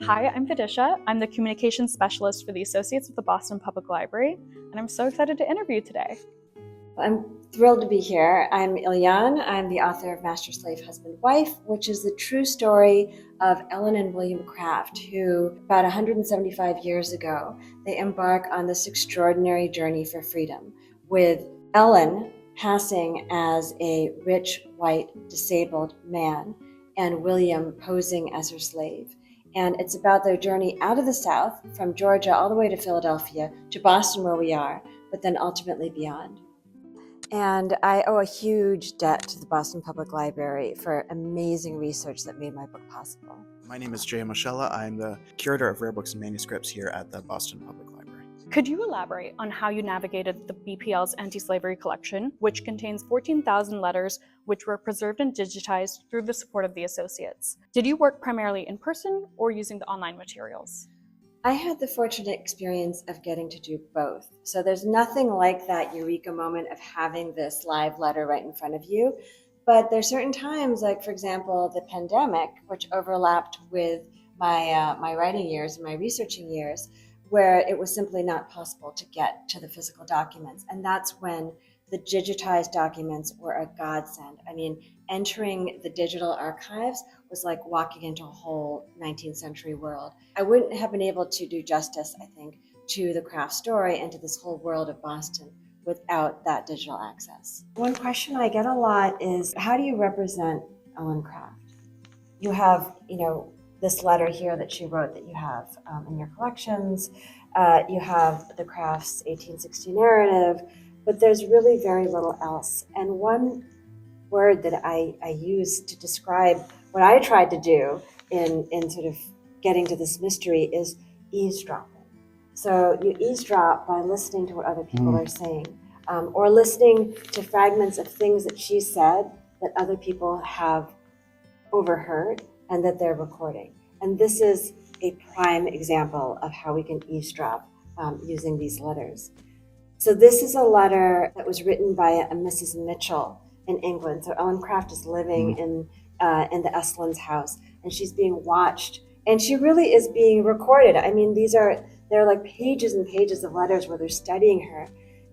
Hi, I'm Vidisha. I'm the communications specialist for the Associates of the Boston Public Library, and I'm so excited to interview today. I'm thrilled to be here. I'm Ilyon. I'm the author of Master Slave Husband Wife, which is the true story of Ellen and William Craft, who about 175 years ago, they embark on this extraordinary journey for freedom, with Ellen passing as a rich, white, disabled man, and William posing as her slave. And it's about their journey out of the South, from Georgia all the way to Philadelphia, to Boston where we are, but then ultimately beyond. And I owe a huge debt to the Boston Public Library for amazing research that made my book possible. My name is Jay Moschella. I'm the Curator of Rare Books and Manuscripts here at the Boston Public Library. Could you elaborate on how you navigated the BPL's anti-slavery collection, which contains 14,000 letters which were preserved and digitized through the support of the Associates? Did you work primarily in person or using the online materials? I had the fortunate experience of getting to do both. So there's nothing like that eureka moment of having this live letter right in front of you. But there's certain times, like for example, the pandemic, which overlapped with my writing years and my researching years, where it was simply not possible to get to the physical documents. And that's when the digitized documents were a godsend. I mean, entering the digital archives was like walking into a whole 19th century world. I wouldn't have been able to do justice, I think, to the Craft story and to this whole world of Boston without that digital access. One question I get a lot is, how do you represent Ellen Craft? You have, this letter here that she wrote that you have in your collections. You have the Craft's 1860 narrative, but there's really very little else. And one word that I use to describe what I tried to do in sort of getting to this mystery is eavesdropping. So you eavesdrop by listening to what other people are saying, or listening to fragments of things that she said that other people have overheard and that they're recording. And this is a prime example of how we can eavesdrop using these letters. So this is a letter that was written by a Mrs. Mitchell in England. So Ellen Craft is living in the Estlins' house, and she's being watched, and she really is being recorded. I mean, they're like pages and pages of letters where they're studying her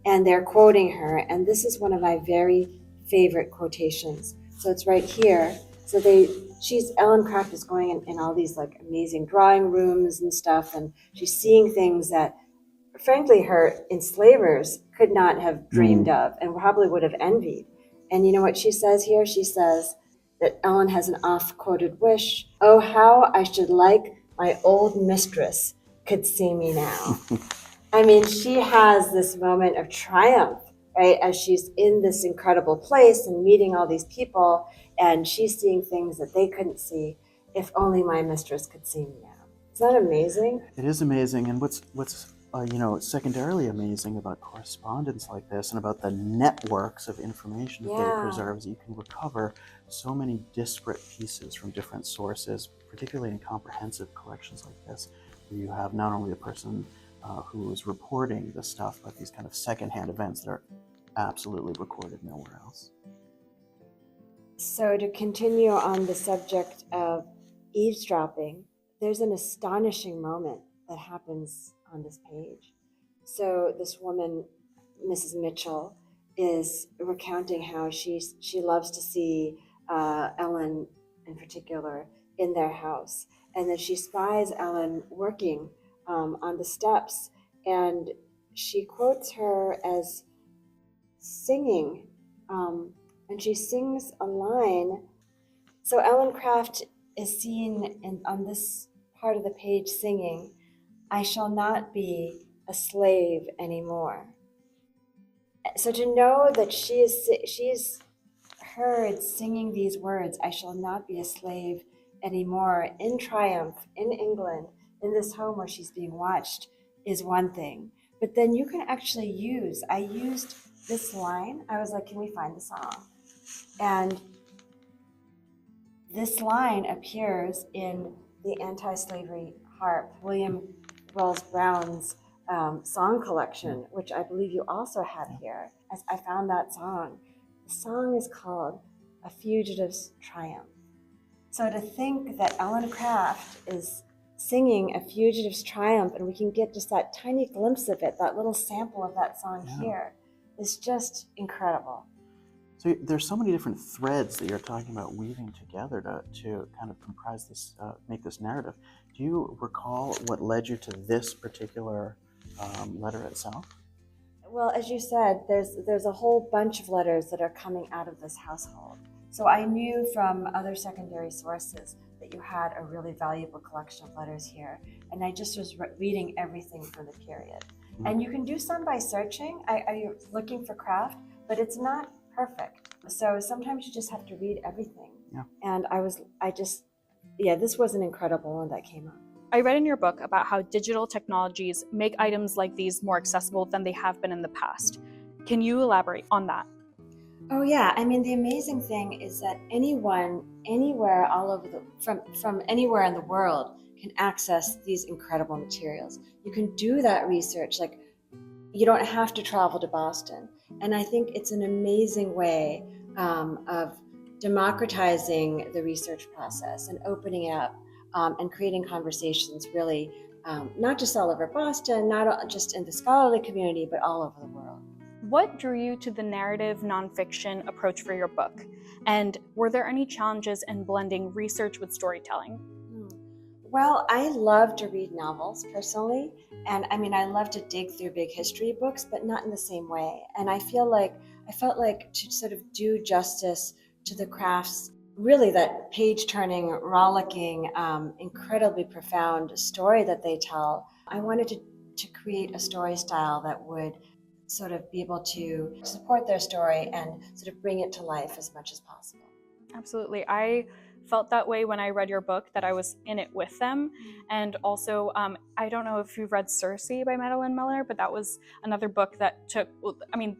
and they're quoting her. And this is one of my very favorite quotations. So it's right here. So Ellen Craft is going in all these like amazing drawing rooms and stuff, and she's seeing things that frankly her enslavers could not have dreamed of and probably would have envied. And you know what she says here? She says that Ellen has an oft-quoted wish. Oh, how I should like my old mistress could see me now. I mean, she has this moment of triumph, right? As she's in this incredible place and meeting all these people, and she's seeing things that they couldn't see. If only my mistress could see me now. Isn't that amazing? It is amazing, and what's secondarily amazing about correspondence like this and about the networks of information that it preserves, you can recover so many disparate pieces from different sources, particularly in comprehensive collections like this, where you have not only a person who is reporting the stuff, but these kind of secondhand events that are absolutely recorded nowhere else. So to continue on the subject of eavesdropping, there's an astonishing moment that happens on this page. So this woman, Mrs. Mitchell, is recounting how she loves to see Ellen in particular in their house, and that she spies Ellen working on the steps, and she quotes her as singing, and she sings a line. So Ellen Craft is seen on this part of the page singing, "I shall not be a slave anymore." So to know that she is heard singing these words, "I shall not be a slave anymore," in triumph in England, in this home where she's being watched, is one thing. But then you can actually I used this line. I was like, can we find the song? And this line appears in the Anti-Slavery Harp, William Wells Brown's song collection, which I believe you also have here. As I found that song. The song is called "A Fugitive's Triumph." So to think that Ellen Craft is singing A Fugitive's Triumph, and we can get just that tiny glimpse of it, that little sample of that song here, is just incredible. So there's so many different threads that you're talking about weaving together to kind of comprise this, make this narrative. Do you recall what led you to this particular letter itself? Well, as you said, there's a whole bunch of letters that are coming out of this household. So I knew from other secondary sources that you had a really valuable collection of letters here. And I just was reading everything from the period. Mm-hmm. And you can do some by searching. You're looking for craft, but it's not perfect. So sometimes you just have to read everything. Yeah. And this was an incredible one that came up. I read in your book about how digital technologies make items like these more accessible than they have been in the past. Can you elaborate on that? Oh yeah, I mean, the amazing thing is that anyone, anywhere, all over from anywhere in the world can access these incredible materials. You can do that research, like you don't have to travel to Boston. And I think it's an amazing way of democratizing the research process and opening it up and creating conversations really, not just all over Boston, not just in the scholarly community, but all over the world. What drew you to the narrative nonfiction approach for your book? And were there any challenges in blending research with storytelling? Well, I love to read novels personally. And I mean, I love to dig through big history books, but not in the same way. And I felt like to sort of do justice to the crafts, really that page-turning, rollicking, incredibly profound story that they tell, I wanted to create a story style that would sort of be able to support their story and sort of bring it to life as much as possible. Absolutely. I felt that way when I read your book, that I was in it with them. And also, I don't know if you've read Circe by Madeline Miller, but that was another book that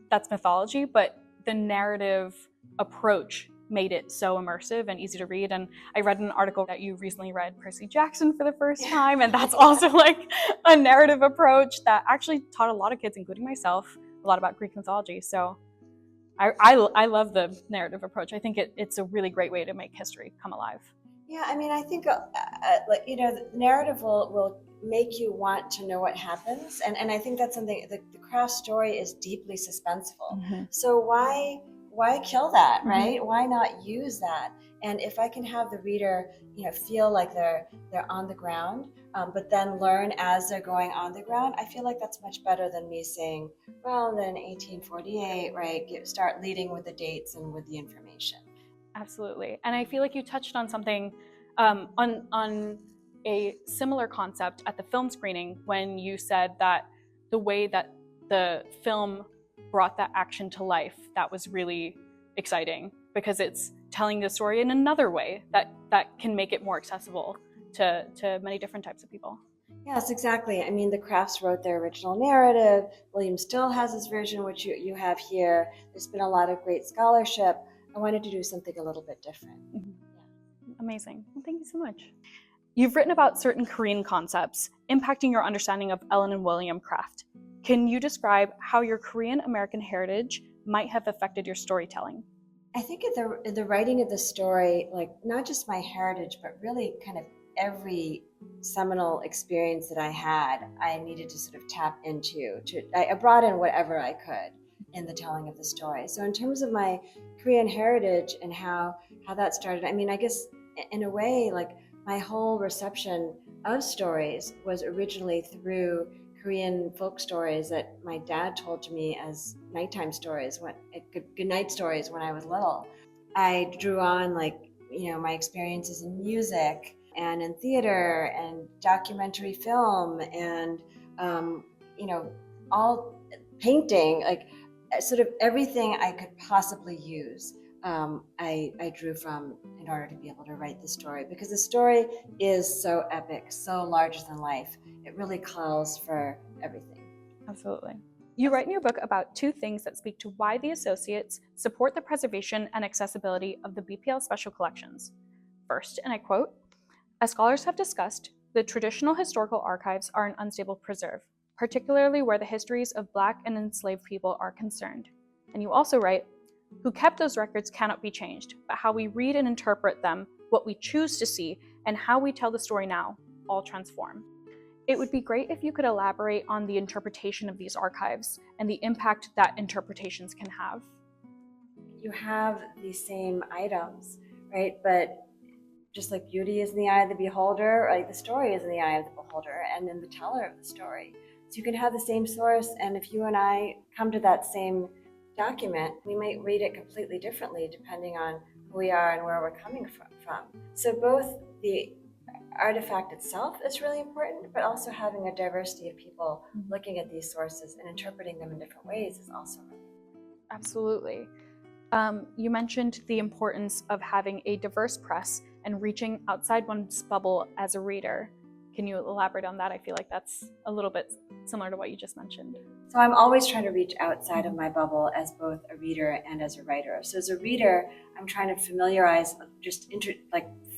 that's mythology, but the narrative approach made it so immersive and easy to read. And I read an article that you recently read Percy Jackson for the first time, and that's also like a narrative approach that actually taught a lot of kids, including myself, a lot about Greek mythology. So I love the narrative approach. I think it's a really great way to make history come alive. Yeah, I mean, I think the narrative will make you want to know what happens, and I think that's something. The craft story is deeply suspenseful. Mm-hmm. So why kill that, right? Mm-hmm. Why not use that? And if I can have the reader, feel like they're on the ground, but then learn as they're going on the ground, I feel like that's much better than me saying, well, then 1848, right? Start leading with the dates and with the information. Absolutely. And I feel like you touched on something, on a similar concept at the film screening when you said that the way that the film brought that action to life, that was really exciting because it's telling the story in another way that can make it more accessible to many different types of people. Yes, exactly. I mean, the Crafts wrote their original narrative. William Still has his version, which you have here. There's been a lot of great scholarship. I wanted to do something a little bit different. Mm-hmm. Yeah. Amazing. Well, thank you so much. You've written about certain Korean concepts impacting your understanding of Ellen and William craft. Can you describe how your Korean American heritage might have affected your storytelling? I think in the writing of the story, like not just my heritage, but really kind of every seminal experience that I had, I needed to sort of tap into. I brought in whatever I could in the telling of the story. So in terms of my Korean heritage and how that started, I mean, I guess in a way, like my whole reception of stories was originally through Korean folk stories that my dad told to me as nighttime stories, good night stories when I was little. I drew on my experiences in music and in theater and documentary film and all painting, like sort of everything I could possibly use. I drew from in order to be able to write the story, because the story is so epic, so larger than life. It really calls for everything. Absolutely. You write in your book about two things that speak to why the associates support the preservation and accessibility of the BPL special collections. First, and I quote, "As scholars have discussed, the traditional historical archives are an unstable preserve, particularly where the histories of Black and enslaved people are concerned." And you also write, "Who kept those records cannot be changed, but how we read and interpret them, what we choose to see, and how we tell the story now all transform. It would be great if you could elaborate on the interpretation of these archives and the impact that interpretations can have. You have these same items, right? But just like beauty is in the eye of the beholder, like the story is in the eye of the beholder and in the teller of the story. So you can have the same source, and if you and I come to that same document, we might read it completely differently depending on who we are and where we're coming from. So both the artifact itself is really important, but also having a diversity of people looking at these sources and interpreting them in different ways is also really important. Absolutely. You mentioned the importance of having a diverse press and reaching outside one's bubble as a reader. Can you elaborate on that? I feel like that's a little bit similar to what you just mentioned. So I'm always trying to reach outside of my bubble as both a reader and as a writer. So as a reader, I'm trying to familiarize,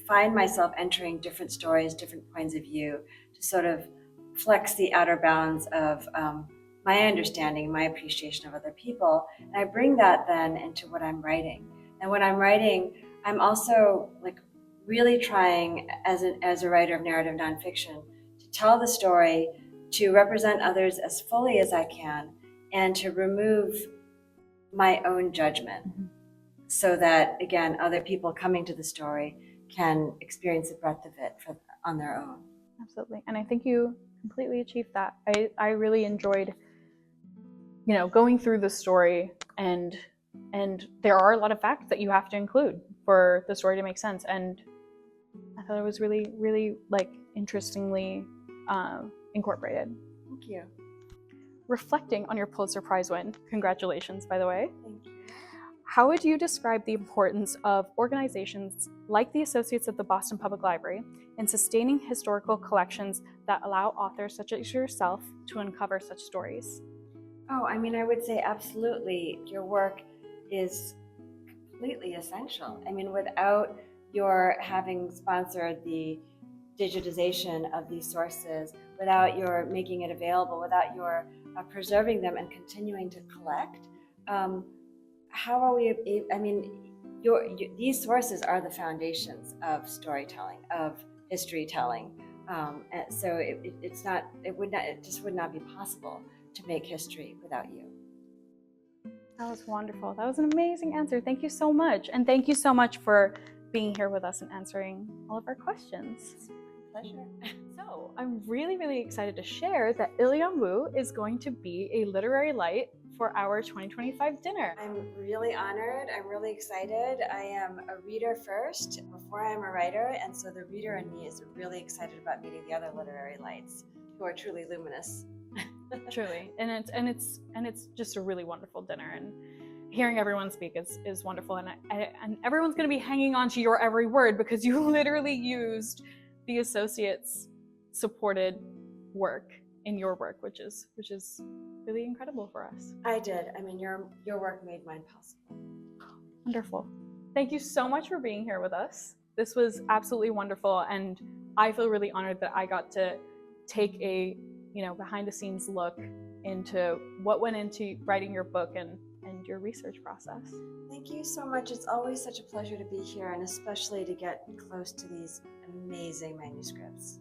find myself entering different stories, different points of view to sort of flex the outer bounds of my understanding, my appreciation of other people. And I bring that then into what I'm writing. And when I'm writing, I'm also really trying as a writer of narrative nonfiction to tell the story, to represent others as fully as I can, and to remove my own judgment so that, again, other people coming to the story can experience the breadth of it on their own. Absolutely. And I think you completely achieved that. I really enjoyed, going through the story, and there are a lot of facts that you have to include for the story to make sense. And I thought it was really, really interestingly incorporated. Thank you. Reflecting on your Pulitzer Prize win, congratulations, by the way. Thank you. How would you describe the importance of organizations like the Associates of the Boston Public Library in sustaining historical collections that allow authors such as yourself to uncover such stories? Oh, I would say absolutely. Your work is completely essential. Without your having sponsored the digitization of these sources, without your making it available, without your preserving them and continuing to collect, how are we? These sources are the foundations of storytelling, of history telling. So it just would not be possible to make history without you. That was wonderful. That was an amazing answer. Thank you so much. And thank you so much for being here with us and answering all of our questions. It's my pleasure. So I'm really, really excited to share that Ilyon Woo is going to be a literary light for our 2025 dinner. I'm really honored. I'm really excited. I am a reader first before I'm a writer, and so the reader in me is really excited about meeting the other literary lights who are truly luminous. Truly, and it's just a really wonderful dinner, and hearing everyone speak is wonderful, and everyone's going to be hanging on to your every word because you literally used the Associates supported work in your work, which is really incredible for us. I did. Your work made mine possible. Wonderful. Thank you so much for being here with us. This was absolutely wonderful, and I feel really honored that I got to take a behind the scenes look into what went into writing your book and your research process. Thank you so much. It's always such a pleasure to be here, and especially to get close to these amazing manuscripts.